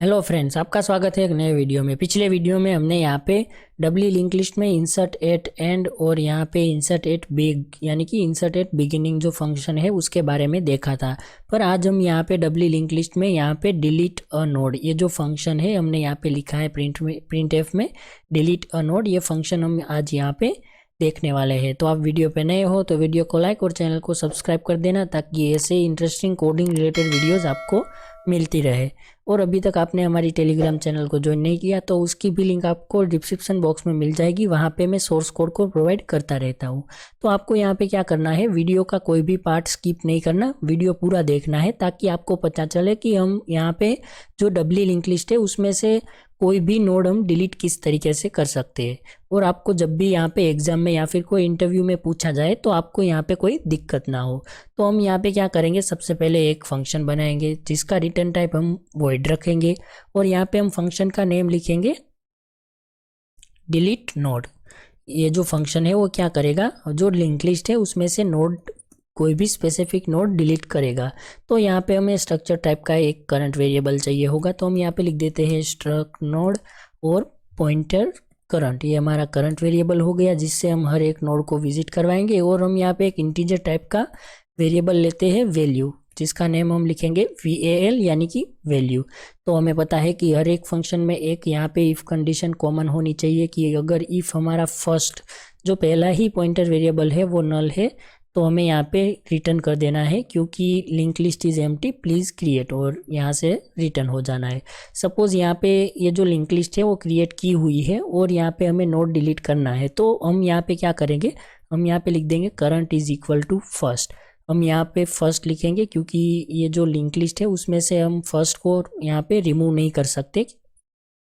Hello friends, आपका स्वागत है एक नए वीडियो में। पिछले वीडियो में हमने यहाँ पे डब्ल्यू लिंक लिस्ट में इंसर्ट एट एंड और यहाँ पे इंसर्ट एट बिग यानी कि इंसर्ट एट बिगिनिंग जो फंक्शन है उसके बारे में देखा था। पर आज हम यहाँ पे डब्ल्यू लिंक लिस्ट में यहाँ पे डिलीट अ नोड ये जो फंक्शन है हमने यहाँ पे लिखा है प्रिंट एफ में डिलीट अ नोड, ये फंक्शन हम आज यहाँ पे देखने वाले हैं। तो आप वीडियो पे नए हो तो वीडियो को लाइक और चैनल को सब्सक्राइब कर देना ताकि ऐसे इंटरेस्टिंग कोडिंग रिलेटेड वीडियोस आपको मिलती रहे। और अभी तक आपने हमारी टेलीग्राम चैनल को ज्वाइन नहीं किया तो उसकी भी लिंक आपको डिस्क्रिप्शन बॉक्स में मिल जाएगी। वहाँ पे मैं सोर्स कोड को प्रोवाइड करता रहता हूँ। तो आपको यहाँ पे क्या करना है, वीडियो का कोई भी पार्ट स्किप नहीं करना, वीडियो पूरा देखना है ताकि आपको पता चले कि हम यहाँ पे जो डब्ल्यू लिंक लिस्ट है उसमें से कोई भी नोड हम डिलीट किस तरीके से कर सकते हैं। और आपको जब भी यहाँ पे एग्जाम में या फिर कोई इंटरव्यू में पूछा जाए तो आपको यहाँ पे कोई दिक्कत ना हो। तो हम यहाँ पे क्या करेंगे, सबसे पहले एक फंक्शन बनाएंगे जिसका रिटर्न टाइप हम वॉइड रखेंगे और यहाँ पे हम फंक्शन का नेम लिखेंगे डिलीट नोड। ये जो फंक्शन है वो क्या करेगा, जो लिंक लिस्ट है उसमें से नोड कोई भी स्पेसिफिक नोड डिलीट करेगा। तो यहाँ पे हमें स्ट्रक्चर टाइप का एक करंट वेरिएबल चाहिए होगा, तो हम यहाँ पे लिख देते हैं स्ट्रक्ट नोड और पॉइंटर करंट। ये हमारा करंट वेरिएबल हो गया जिससे हम हर एक नोड को विजिट करवाएंगे। और हम यहाँ पे एक इंटीजर टाइप का वेरिएबल लेते हैं वैल्यू, जिसका नेम हम लिखेंगे val यानी कि वैल्यू। तो हमें पता है कि हर एक फंक्शन में एक यहाँ पे इफ कंडीशन कॉमन होनी चाहिए कि अगर इफ हमारा फर्स्ट जो पहला ही पॉइंटर वेरिएबल है वो नल है तो हमें यहाँ पे रिटर्न कर देना है, क्योंकि link list is empty please create, और यहाँ से रिटर्न हो जाना है। सपोज़ यहाँ पे ये जो लिंक लिस्ट है वो क्रिएट की हुई है और यहाँ पे हमें नोड डिलीट करना है। तो हम यहाँ पे क्या करेंगे, हम यहाँ पे लिख देंगे current is equal to first. हम यहाँ पे फर्स्ट लिखेंगे क्योंकि ये जो लिंक लिस्ट है उसमें से हम फर्स्ट को यहाँ पे रिमूव नहीं कर सकते।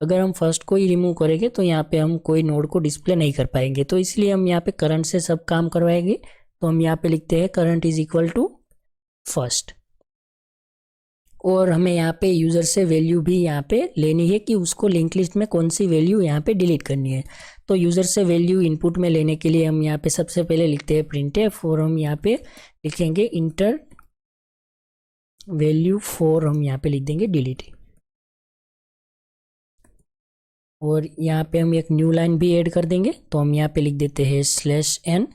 अगर हम फर्स्ट को ही रिमूव करेंगे तो यहाँ पे हम कोई नोड को डिस्प्ले नहीं कर पाएंगे, तो इसलिए हम यहाँ पे करंट से सब काम करवाएंगे। तो हम यहाँ पे लिखते हैं current is equal to first. और हमें यहाँ पे यूज़र से वैल्यू भी यहाँ पे लेनी है कि उसको लिंक लिस्ट में कौन सी वैल्यू यहाँ पे डिलीट करनी है। तो यूज़र से वैल्यू इनपुट में लेने के लिए हम यहाँ पे सबसे पहले लिखते हैं प्रिंट एफ और हम यहाँ पे लिखेंगे इंटर वैल्यू फॉर, हम यहाँ पे लिख देंगे डिलीट। और यहाँ पे हम एक न्यू लाइन भी ऐड कर देंगे, तो हम यहाँ पे लिख देते हैं /n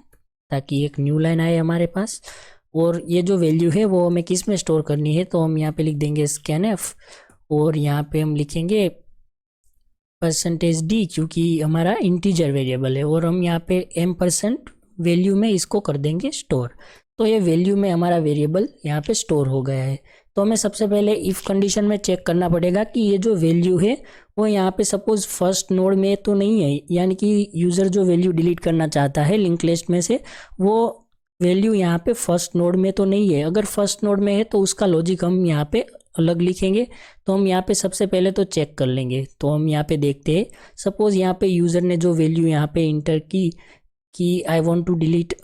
ताकि एक न्यू लाइन आए हमारे पास। और ये जो वैल्यू है वो हमें किस में स्टोर करनी है, तो हम यहाँ पे लिख देंगे scanf और यहाँ पे हम लिखेंगे %d क्योंकि हमारा इंटीजर वेरिएबल है, और हम यहाँ पे m% वैल्यू में इसको कर देंगे स्टोर। तो ये वैल्यू में हमारा वेरिएबल यहाँ पे स्टोर हो गया है। तो हमें सबसे पहले इफ़ कंडीशन में चेक करना पड़ेगा कि ये जो वैल्यू है वो यहाँ पे सपोज फर्स्ट नोड में तो नहीं है, यानी कि यूज़र जो वैल्यू डिलीट करना चाहता है लिंक लिस्ट में से वो वैल्यू यहाँ पे फर्स्ट नोड में तो नहीं है। अगर फर्स्ट नोड में है तो उसका लॉजिक हम यहाँ पे अलग लिखेंगे। तो हम यहाँ पे सबसे पहले तो चेक कर लेंगे। तो हम यहाँ पे देखते हैं, सपोज यहाँ पे यूज़र ने जो वैल्यू यहाँ पे इंटर की कि I want to delete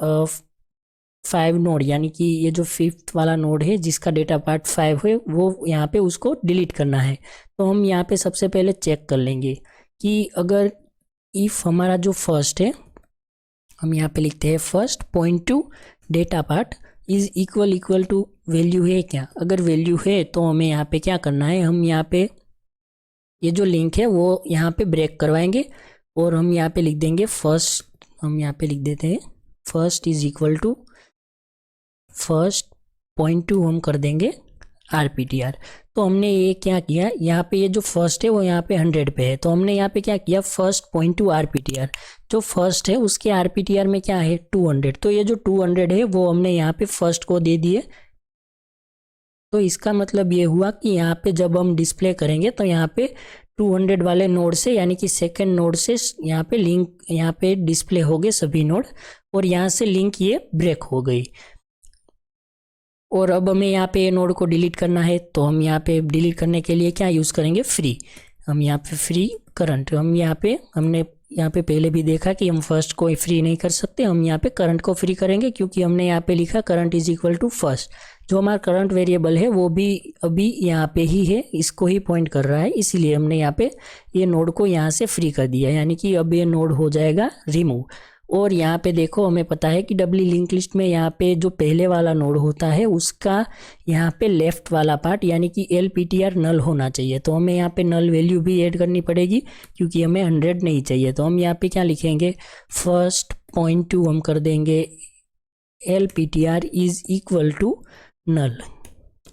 5 node, यानी कि ये जो 5th वाला नोड है जिसका डेटा पार्ट 5 है वो यहाँ पे उसको डिलीट करना है। तो हम यहाँ पे सबसे पहले चेक कर लेंगे कि अगर इफ़ हमारा जो फर्स्ट है, हम यहाँ पे लिखते हैं first point to data part is equal to value है क्या। अगर वैल्यू है तो हमें यहाँ पे क्या करना है, हम यहाँ पे ये जो लिंक है वो यहाँ पे ब्रेक करवाएंगे और हम यहाँ पे लिख देंगे फर्स्ट, हम यहाँ पे लिख देते हैं first is equal to first point to हम कर देंगे RPTR। तो हमने ये क्या किया, यहाँ पे ये जो फर्स्ट है वो यहाँ पे 100 पे है, तो हमने यहाँ पे क्या किया फर्स्ट पॉइंट टू RPTR, जो फर्स्ट है उसके RPTR में क्या है 200, तो ये जो 200 है वो हमने यहाँ पे फर्स्ट को दे दिए। तो इसका मतलब ये हुआ कि यहाँ पे जब हम डिस्प्ले करेंगे तो यहाँ पे 200 वाले नोड से यानी कि सेकेंड नोड से यहाँ पे लिंक यहाँ पे डिस्प्ले हो गए सभी नोड, और यहाँ से लिंक ये ब्रेक हो गई। और अब हमें यहाँ पे ये नोड को डिलीट करना है, तो हम यहाँ पे डिलीट करने के लिए क्या यूज़ करेंगे फ्री। हम यहाँ पे फ्री करंट, हम हमने यहाँ पे पहले भी देखा कि हम फर्स्ट को फ्री नहीं कर सकते, हम यहाँ पे करंट को फ्री करेंगे क्योंकि हमने यहाँ पे लिखा current is equal to first. जो हमारा करंट वेरिएबल है वो भी अभी यहाँ पे ही है, इसको ही पॉइंट कर रहा है, इसीलिए हमने यहाँ पे ये नोड को यहाँ से फ्री कर दिया, यानी कि अब ये नोड हो जाएगा रिमूव। और यहाँ पे देखो हमें पता है कि डब्ली लिंक लिस्ट में यहाँ पे जो पहले वाला नोड होता है उसका यहाँ पे लेफ्ट वाला पार्ट यानी कि LPTR नल होना चाहिए। तो हमें यहाँ पे नल वैल्यू भी ऐड करनी पड़ेगी क्योंकि हमें 100 नहीं चाहिए। तो हम यहाँ पे क्या लिखेंगे, फर्स्ट पॉइंट टू हम कर देंगे LPTR is equal to null.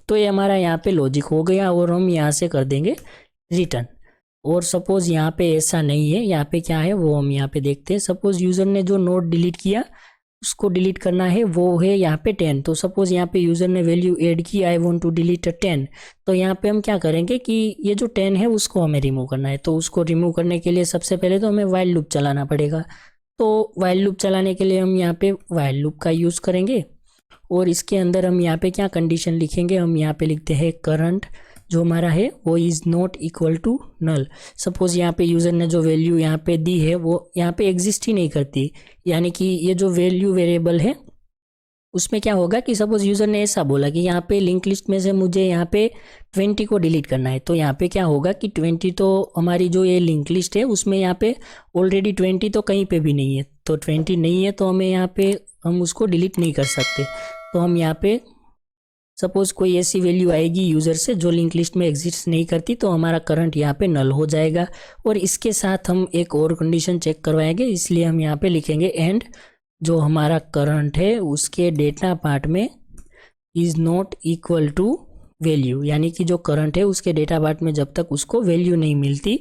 तो ये हमारा यहाँ पे लॉजिक हो गया और हम यहाँ से कर देंगे रिटर्न। और सपोज यहाँ पे ऐसा नहीं है, यहाँ पे क्या है वो हम यहाँ पे देखते हैं। सपोज यूज़र ने जो नोड डिलीट किया उसको डिलीट करना है, वो है यहाँ पे 10। तो सपोज यहाँ पे यूज़र ने वैल्यू ऐड की आई वांट टू डिलीट 10। तो यहाँ पे हम क्या करेंगे कि ये जो 10 है उसको हमें रिमूव करना है। तो उसको रिमूव करने के लिए सबसे पहले तो हमें वाइल लूप चलाना पड़ेगा। तो वाइल लूप चलाने के लिए हम यहाँ पे वाइल लूप का यूज़ करेंगे और इसके अंदर हम यहाँ पे क्या कंडीशन लिखेंगे, हम यहाँ पे लिखते हैं करंट जो हमारा है वो is not equal to null. Suppose यहाँ पे यूज़र ने जो वैल्यू यहाँ पे दी है वो यहाँ पे एग्जिस्ट ही नहीं करती, यानी कि ये जो वैल्यू वेरिएबल है उसमें क्या होगा कि सपोज यूज़र ने ऐसा बोला कि यहाँ पे लिंक लिस्ट में से मुझे यहाँ पे 20 को डिलीट करना है। तो यहाँ पे क्या होगा कि 20 तो हमारी जो ये लिंक लिस्ट है उसमें यहाँ पे ऑलरेडी 20 तो कहीं पे भी नहीं है। तो 20 नहीं है तो हमें यहाँ पे हम उसको डिलीट नहीं कर सकते। तो हम यहाँ पे सपोज कोई ऐसी वैल्यू आएगी यूज़र से जो लिंक लिस्ट में एग्जिस्ट नहीं करती तो हमारा करंट यहाँ पे नल हो जाएगा। और इसके साथ हम एक और कंडीशन चेक करवाएंगे, इसलिए हम यहाँ पे लिखेंगे एंड जो हमारा करंट है उसके डेटा पार्ट में is not equal to value, यानी कि जो करंट है उसके डेटा पार्ट में जब तक उसको वैल्यू नहीं मिलती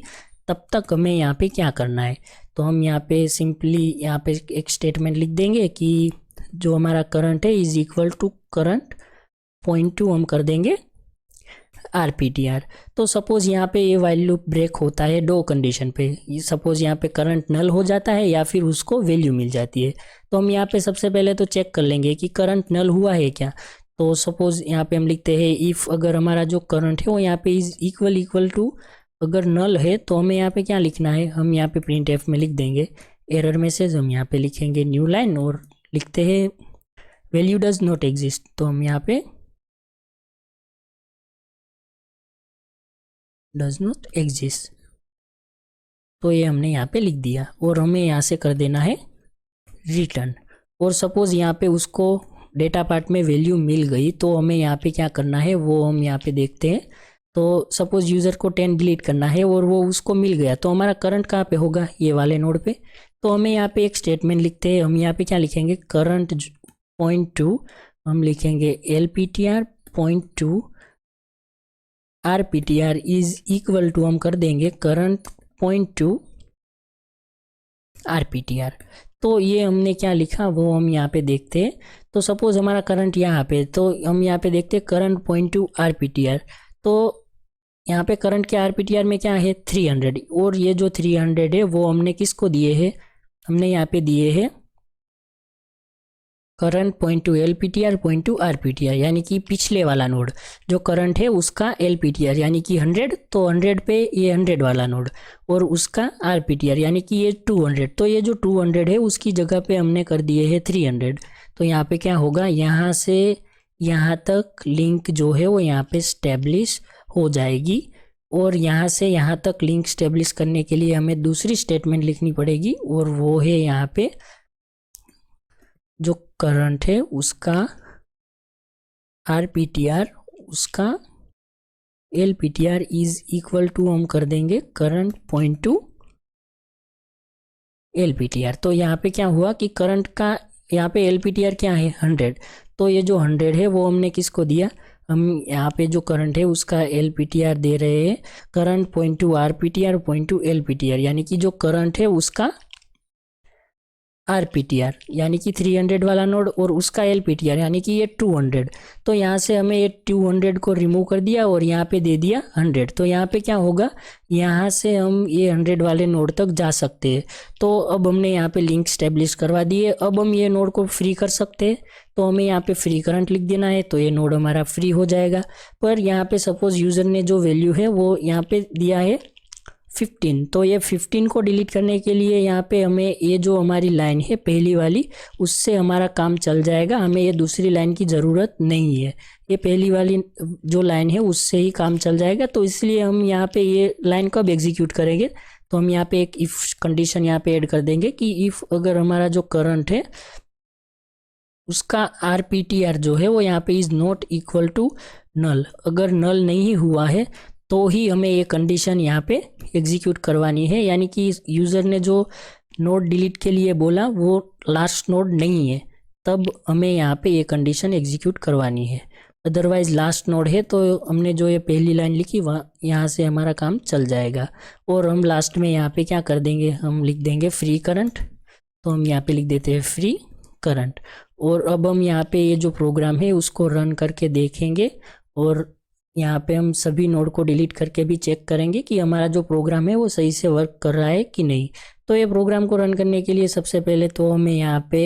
तब तक हमें यहाँ पे क्या करना है। तो हम यहाँ पे सिंपली यहाँ पे एक स्टेटमेंट लिख देंगे कि जो हमारा करंट है is equal to current point to हम कर देंगे RPTR। तो सपोज यहाँ पे ये वाइल लूप ब्रेक होता है दो कंडीशन पे, सपोज यहाँ पे करंट नल हो जाता है या फिर उसको वैल्यू मिल जाती है। तो हम यहाँ पे सबसे पहले तो चेक कर लेंगे कि करंट नल हुआ है क्या। तो सपोज यहाँ पे हम लिखते हैं इफ़ अगर हमारा जो करंट है वो यहाँ पे इज इक्वल टू अगर नल है तो हमें यहाँ पे क्या लिखना है, हम यहाँ पे printf में लिख देंगे एरर मैसेज। हम यहाँ पे लिखेंगे न्यू लाइन और लिखते हैं वैल्यू डज नॉट एग्जिस्ट। तो हम यहाँ पे डज नॉट एग्जिस्ट, तो ये हमने यहाँ पे लिख दिया और हमें यहाँ से कर देना है रिटर्न। और सपोज यहाँ पे उसको डेटा पार्ट में वैल्यू मिल गई तो हमें यहाँ पे क्या करना है वो हम यहाँ पे देखते हैं। तो सपोज यूज़र को 10 डिलीट करना है और वो उसको मिल गया तो हमारा करंट कहाँ पे होगा, ये वाले नोड पे। तो हमें यहाँ पे एक स्टेटमेंट लिखते हैं, हम यहाँ पे क्या लिखेंगे करंट पॉइंट टू हम लिखेंगे LPTR point to RPTR is equal to हम कर देंगे करंट पॉइंट टू RPTR। तो ये हमने क्या लिखा वो हम यहाँ पे देखते हैं। तो सपोज हमारा करंट यहाँ पे, तो हम यहाँ पे देखते हैं करंट पॉइंट टू RPTR। तो यहाँ पे करंट के RPTR में क्या है 300, और ये जो 300 है वो हमने किसको दिए हैं, हमने यहाँ पे दिए हैं current point to LPTR point to RPTR, यानी कि पिछले वाला नोड जो करंट है उसका LPTR यानी कि 100, तो 100 पे ये 100 वाला नोड और उसका RPTR यानी कि ये 200। तो ये जो 200 है उसकी जगह पे हमने कर दिए है 300। तो यहाँ पे क्या होगा, यहाँ से यहाँ तक लिंक जो है वो यहाँ पे स्टेब्लिश हो जाएगी। और यहाँ से यहाँ तक लिंक स्टेब्लिश करने के लिए हमें दूसरी स्टेटमेंट लिखनी पड़ेगी और वो है यहाँ पे जो करंट है उसका RPTR उसका LPTR इज इक्वल टू हम कर देंगे करंट पॉइंट टू LPTR। तो यहाँ पे क्या हुआ कि करंट का यहाँ पे LPTR क्या है 100, तो ये जो 100 है वो हमने किसको दिया, हम यहाँ पे जो करंट है उसका LPTR दे रहे हैं current point to RPTR point two LPTR, यानी कि जो करंट है उसका RPTR यानी कि 300 वाला नोड और उसका LPTR यानी कि ये 200। तो यहाँ से हमें ये 200 को रिमूव कर दिया और यहाँ पे दे दिया 100। तो यहाँ पे क्या होगा, यहाँ से हम ये 100 वाले नोड तक जा सकते हैं। तो अब हमने यहाँ पे लिंक स्टेब्लिश करवा दिए, अब हम ये नोड को फ्री कर सकते हैं। तो हमें यहाँ पे फ्री करंट लिख देना है, तो ये नोड हमारा फ्री हो जाएगा। पर यहाँ पे सपोज यूज़र ने जो वैल्यू है वो यहाँ पे दिया है 15, तो ये 15 को डिलीट करने के लिए यहाँ पे हमें ये जो हमारी लाइन है पहली वाली उससे हमारा काम चल जाएगा, हमें ये दूसरी लाइन की ज़रूरत नहीं है, ये पहली वाली जो लाइन है उससे ही काम चल जाएगा। तो इसलिए हम यहाँ पे ये लाइन कब एग्जीक्यूट करेंगे, तो हम यहाँ पे एक इफ कंडीशन यहाँ पे ऐड कर देंगे कि इफ अगर हमारा जो करंट है उसका RPTR जो है वो यहाँ पे is not equal to null, अगर नल नहीं हुआ है तो ही हमें ये कंडीशन यहाँ पे एग्जीक्यूट करवानी है, यानी कि यूज़र ने जो नोड डिलीट के लिए बोला वो लास्ट नोड नहीं है, तब हमें यहाँ पे ये कंडीशन एग्जीक्यूट करवानी है। अदरवाइज लास्ट नोड है तो हमने जो ये पहली लाइन लिखी वहाँ यहाँ से हमारा काम चल जाएगा। और हम लास्ट में यहाँ पे क्या कर देंगे, हम लिख देंगे फ्री करंट, तो हम यहाँ पे लिख देते हैं फ्री करंट। और अब हम यहाँ पे ये जो प्रोग्राम है उसको रन करके देखेंगे और यहाँ पे हम सभी नोड को डिलीट करके भी चेक करेंगे कि हमारा जो प्रोग्राम है वो सही से वर्क कर रहा है कि नहीं। तो ये प्रोग्राम को रन करने के लिए सबसे पहले तो हमें यहाँ पे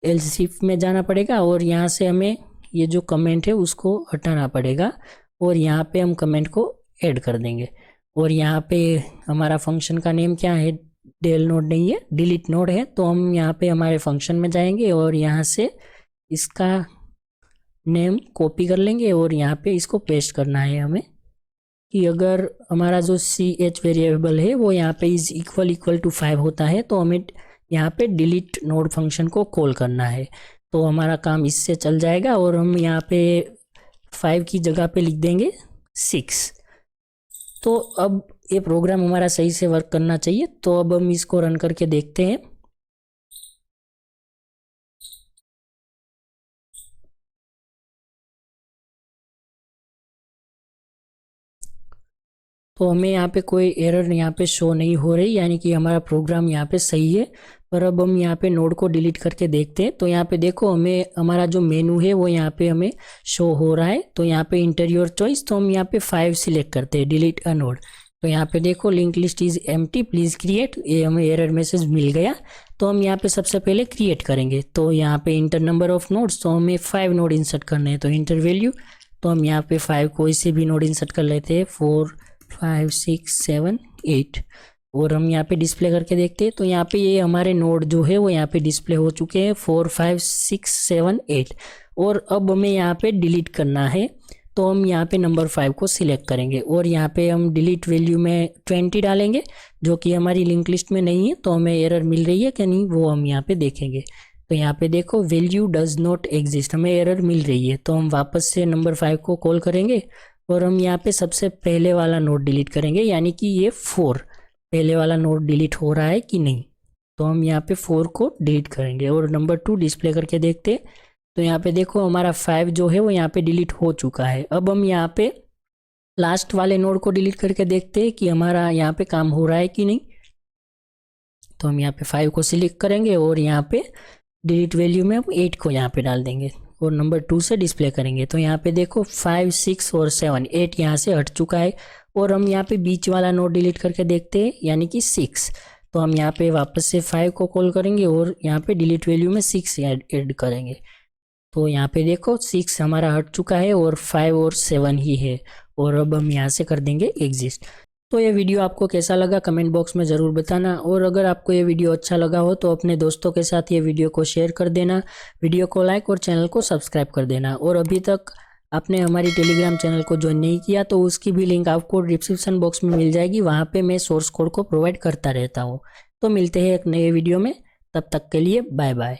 एल्स इफ में जाना पड़ेगा और यहाँ से हमें ये जो कमेंट है उसको हटाना पड़ेगा और यहाँ पे हम कमेंट को ऐड कर देंगे। और यहाँ पे हमारा फंक्शन का नेम क्या है, डेल नोड नहीं है, डिलीट नोड है। तो हम यहाँ पे हमारे फंक्शन में जाएंगे और यहाँ से इसका नेम कॉपी कर लेंगे और यहाँ पे इसको पेस्ट करना है हमें कि अगर हमारा जो ch वेरिएबल है वो यहाँ पे इज इक्वल टू 5 होता है तो हमें यहाँ पे डिलीट नोड फंक्शन को कॉल करना है, तो हमारा काम इससे चल जाएगा। और हम यहाँ पे 5 की जगह पे लिख देंगे 6। तो अब ये प्रोग्राम हमारा सही से वर्क करना चाहिए। तो अब हम इसको रन करके देखते हैं। तो हमें यहाँ पे कोई एरर यहाँ पे शो नहीं हो रही, यानी कि हमारा प्रोग्राम यहाँ पे सही है। पर अब हम यहाँ पे नोड को डिलीट करके देखते हैं। तो यहाँ पे देखो हमें हमारा जो मेनू है वो यहाँ पे हमें शो हो रहा है। तो यहाँ पे इंटर योर चॉइस, तो हम यहाँ पे 5 सिलेक्ट करते हैं, डिलीट अ नोड। तो यहाँ पे देखो link list is empty please create, ये हमें एरर मैसेज मिल गया। तो हम यहाँ पे सबसे पहले क्रिएट करेंगे। तो यहाँ पे इंटर नंबर ऑफ नोड्स, तो हमें 5 नोड इंसर्ट करने हैं। तो इंटर वैल्यू, तो हम यहाँ पे 5 कोई से भी नोड इंसर्ट कर लेते हैं, 4 5 6 7 8। और हम यहाँ पे डिस्प्ले करके देखते हैं। तो यहाँ पे ये हमारे नोड जो है वो यहाँ पे डिस्प्ले हो चुके हैं 4 5 6 7 8। और अब हमें यहाँ पे डिलीट करना है। तो हम यहाँ पे नंबर 5 को सिलेक्ट करेंगे और यहाँ पे हम डिलीट वैल्यू में 20 डालेंगे, जो कि हमारी लिंक लिस्ट में नहीं है। तो हमें एरर मिल रही है कि नहीं वो हम यहाँ पे देखेंगे। तो यहाँ पे देखो वैल्यू डज नॉट एग्जिस्ट, हमें एरर मिल रही है। तो हम वापस से नंबर 5 को कॉल करेंगे और हम यहाँ पे सबसे पहले वाला नोड डिलीट करेंगे, यानी कि ये 4 पहले वाला नोड डिलीट हो रहा है कि नहीं। तो हम यहाँ पे 4 को डिलीट करेंगे और नंबर 2 डिस्प्ले करके देखते हैं। तो यहाँ पे देखो हमारा 5 जो है वो यहाँ पे डिलीट हो चुका है। अब हम यहाँ पे लास्ट वाले नोड को डिलीट करके देखते हैं कि हमारा यहाँ पे काम हो रहा है कि नहीं। तो हम यहाँ पे 5 को सिलेक्ट करेंगे और यहाँ पे डिलीट वैल्यू में हम 8 को यहाँ पे डाल देंगे और नंबर 2 से डिस्प्ले करेंगे। तो यहाँ पे देखो 5 6 और 7 8 यहाँ से हट चुका है। और हम यहाँ पे बीच वाला नोड डिलीट करके देखते हैं, यानी कि 6। तो हम यहाँ पे वापस से 5 को कॉल करेंगे और यहाँ पे डिलीट वैल्यू में 6 ऐड करेंगे। तो यहाँ पे देखो 6 हमारा हट चुका है और 5 और 7 ही है। और अब हम यहाँ से कर देंगे एग्जिस्ट। तो ये वीडियो आपको कैसा लगा कमेंट बॉक्स में ज़रूर बताना। और अगर आपको ये वीडियो अच्छा लगा हो तो अपने दोस्तों के साथ ये वीडियो को शेयर कर देना, वीडियो को लाइक और चैनल को सब्सक्राइब कर देना। और अभी तक आपने हमारी टेलीग्राम चैनल को ज्वाइन नहीं किया तो उसकी भी लिंक आपको डिस्क्रिप्शन बॉक्स में मिल जाएगी, वहाँ पे मैं सोर्स कोड को प्रोवाइड करता रहता हूँ। तो मिलते हैं एक नए वीडियो में, तब तक के लिए बाय बाय।